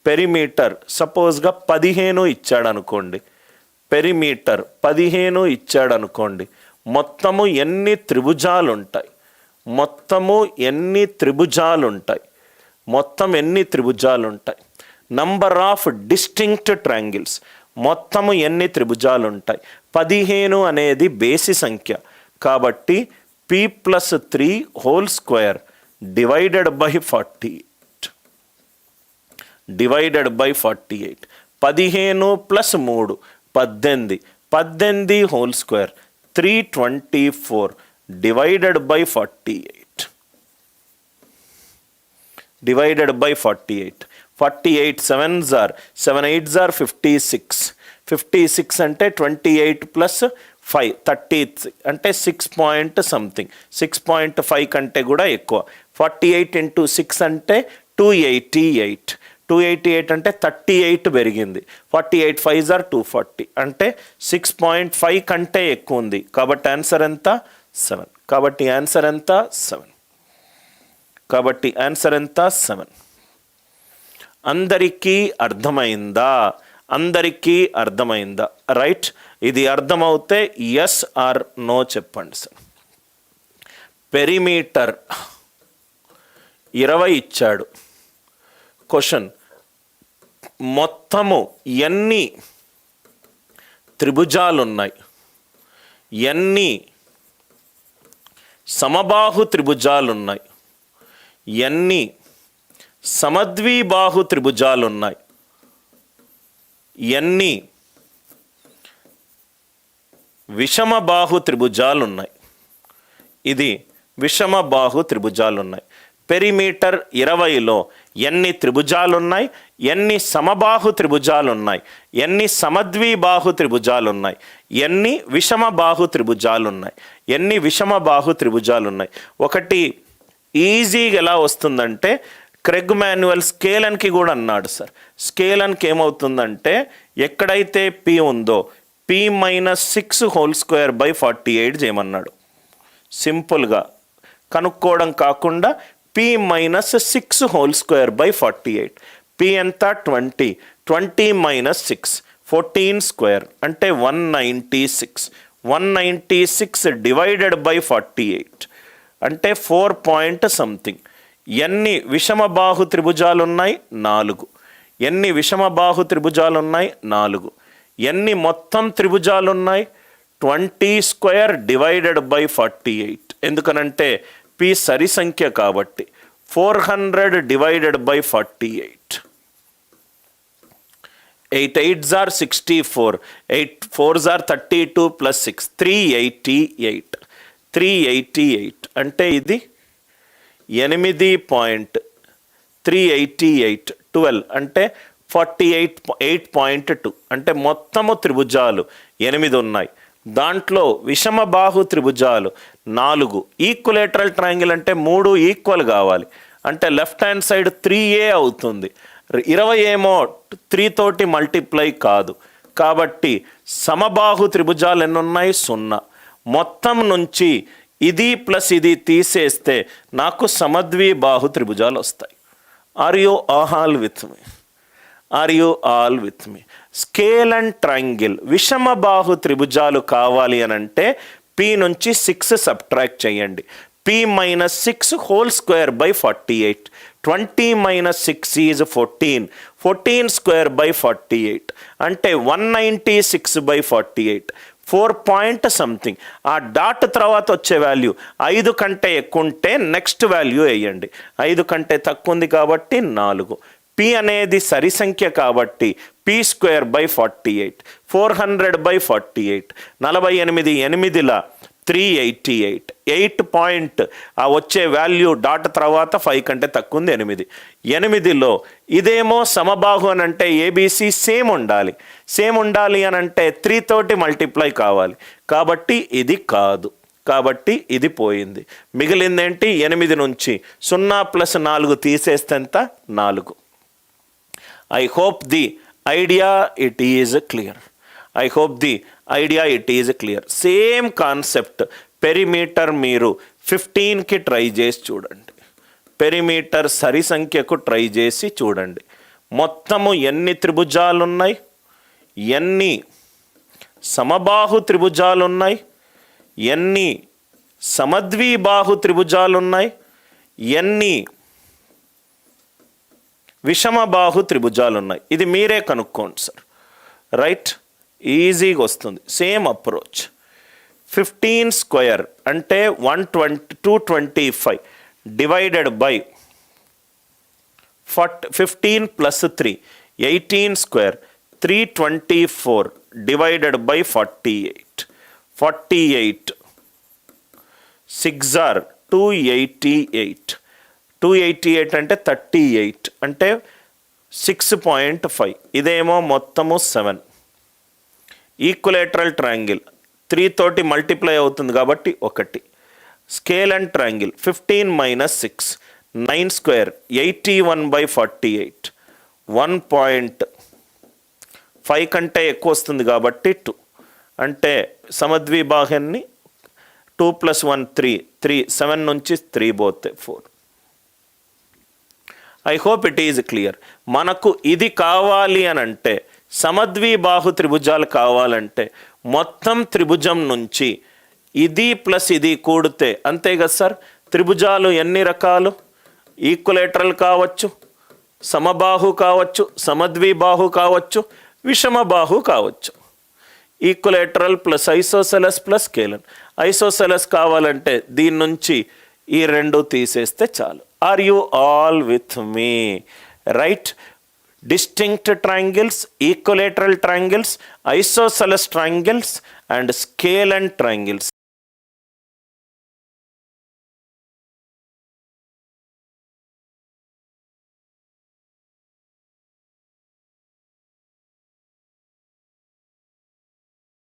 Perimeter సపోజ్గా 15 ఇచ్చాడు అనుకోండి, perimeter 15 ఇచ్చాడు అనుకోండి, మొత్తము ఎన్ని త్రిభుజాలు ఉంటాయి? మొత్తం ఎన్ని త్రిభుజాలు ఉంటాయి? నంబర్ ఆఫ్ డిస్టింక్ట్ ట్రయాంగిల్స్, మొత్తము ఎన్ని త్రిభుజాలు ఉంటాయి? 15 అనేది బేసి సంఖ్య కాబట్టి p+3 whole square divided by 48. 15 + 3 18, 18 whole square 324 divided by 48. 48 7s are 7 8s are 56. 56 అంటే 28 + 5 30 అంటే 6 పాయింట్ సంథింగ్, 6.5 కంటే కూడా ఎక్కువ. 48 × 6 అంటే 288. 288 అంటే 38 పెరిగింది. 48 5s are 240 అంటే 6.5 కంటే ఎక్కువ ఉంది. కాబట్టి ఆన్సర్ ఎంత? 7. కాబట్టి ఆన్సర్ ఎంత? 7. అందరికీ అర్థమైందా? రైట్. ఇది అర్థమవుతే ఎస్ ఆర్ నో చెప్పండి సార్. పెరిమీటర్ 20 ఇచ్చాడు. క్వశ్చన్, మొత్తము ఎన్ని త్రిభుజాలున్నాయి? ఎన్ని సమబాహు త్రిభుజాలున్నాయి? ఎన్ని సమద్విబాహు త్రిభుజాలున్నాయి? ఎన్ని విషమబాహు త్రిభుజాలున్నాయి? ఇది విషమబాహు త్రిభుజాలున్నాయి. పెరిమీటర్ 20లో ఎన్ని త్రిభుజాలున్నాయి? ఎన్ని సమబాహు త్రిభుజాలున్నాయి? ఎన్ని సమద్విబాహు త్రిభుజాలున్నాయి? ఎన్ని విషమబాహు త్రిభుజాలున్నాయి? ఒకటి ఈజీగా ఎలా వస్తుందంటే, క్రెగ్ మాన్యువల్ స్కేలన్కి కూడా అన్నాడు సార్. స్కేలన్కి ఏమవుతుందంటే, ఎక్కడైతే పి ఉందో p-6 హోల్ స్క్వేర్ బై 48 చేయమన్నాడు. సింపుల్గా కనుక్కోవడం కాకుండా p-6 whole square by 48. p ఎంత? 20. 20 - 6 14 స్క్వేర్ అంటే 196. 196 డివైడెడ్ బై 48 అంటే 4 పాయింట్ సంథింగ్. ఎన్ని విషమబాహు త్రిభుజాలున్నాయి? 4. ఎన్ని విషమబాహు త్రిభుజాలున్నాయి? 4. ఎన్ని మొత్తం త్రిభుజాలున్నాయి? 20 స్క్వేర్ డివైడెడ్ బై 48. ఎందుకనంటే p సరి సంఖ్య కాబట్టి. 400 divided by 48. 8 8s are 64. 8 4s are 32 + 6 388. 388 అంటే ఇది 8.388. 12 అంటే 48.8.2 అంటే మొత్తము త్రిభుజాలు 8 ఉన్నాయి. దాంట్లో విషమబాహు త్రిభుజాలు 4. ఈక్వలేటరల్ ట్రయాంగిల్ అంటే 3 ఈక్వల్ కావాలి. అంటే లెఫ్ట్ హ్యాండ్ సైడ్ 3a అవుతుంది. 20 ఏమో 3 తోటి మల్టిప్లై కాదు. కాబట్టి సమబాహు త్రిభుజాలు ఎన్ని ఉన్నాయి? 0. మొత్తం నుంచి ఇది ప్లస్ ఇది తీసేస్తే నాకు సమద్విబాహు త్రిభుజాలు వస్తాయి. Are you all with me? Scale and triangle విషమబాహు త్రిభుజాలు కావాలి అని అంటే p నుంచి 6 సబ్ట్రాక్ట్ చేయండి. p-6 whole square by 48. 20 - 6 is 14. 14 square by 48 అంటే 196 బై 48. 4 point something. ఆ డాట్ తర్వాత వచ్చే వాల్యూ 5 కంటే ఎక్కువ ఉంటే నెక్స్ట్ వాల్యూ వేయండి. 5 కంటే తక్కువ ఉంది కాబట్టి 4. p అనేది సరి సంఖ్య కాబట్టి p² బై 48. 400 బై 48. 48 8ల 388. 8 పాయింట్ ఆ వచ్చే వాల్యూ డాట్ తర్వాత 5 కంటే తక్కువ ఉంది 8. 8లో ఇదేమో సమబాహు అని అంటే ఏబీసీ సేమ్ ఉండాలి అని అంటే 3 తోటి మల్టిప్లై కావాలి. కాబట్టి ఇది కాదు. కాబట్టి ఇది పోయింది. మిగిలిందేంటి? 8 నుంచి 0 + 4 తీసేస్తే ఎంత? 4. I hope the idea it is clear. Same concept. Perimeter మీరు 15కి ట్రై చేసి చూడండి. పెరిమీటర్ సరి సంఖ్యకు ట్రై చేసి చూడండి. మొత్తము ఎన్ని త్రిభుజాలు ఉన్నాయి, ఎన్ని సమబాహు త్రిభుజాలు ఉన్నాయి, ఎన్ని సమద్విబాహు త్రిభుజాలు ఉన్నాయి, ఎన్ని విషమబాహు త్రిభుజాలు ఉన్నాయి. ఇది మీరే కనుక్కోండి సార్. రైట్, ఈజీగా వస్తుంది. Same approach. 15 స్క్వేర్ అంటే 225 divided by 15 plus 3 18 square 324 divided by 48 6 or 288 అంటే 38 అంటే 6.5. ఇదేమో మొత్తము 7. ఈక్వలేటరల్ ట్రయాంగిల్ 3 తోటి మల్టిప్లై అవుతుంది కాబట్టి 1. Scale and triangle 15 minus 6 9 square 81/48 1.5 కంటే ఎక్కువ వస్తుంది కాబట్టి 2. అంటే సమద్విబాహుని 2 + 1 3 7 నుంచి 3 పోతే 4. I hope it is clear. మనకు ఇది కావాలి అని అంటే, సమద్విబాహు త్రిభుజాలు కావాలంటే మొత్తం త్రిభుజం నుంచి ఇది ప్లస్ ఇది కూడితే అంతే కదా సార్. త్రిభుజాలు ఎన్ని రకాలు? ఈక్వలేటరల్ కావచ్చు, సమబాహు కావచ్చు, సమద్విబాహు కావచ్చు, విషమబాహు కావచ్చు. Equilateral plus isosceles plus scalene. Isosceles కావాలంటే దీని నుంచి ఈ 2 తీసేస్తే చాలు. Are you all with me? Right. Distinct triangles, equilateral triangles, isosceles triangles and scale and triangles.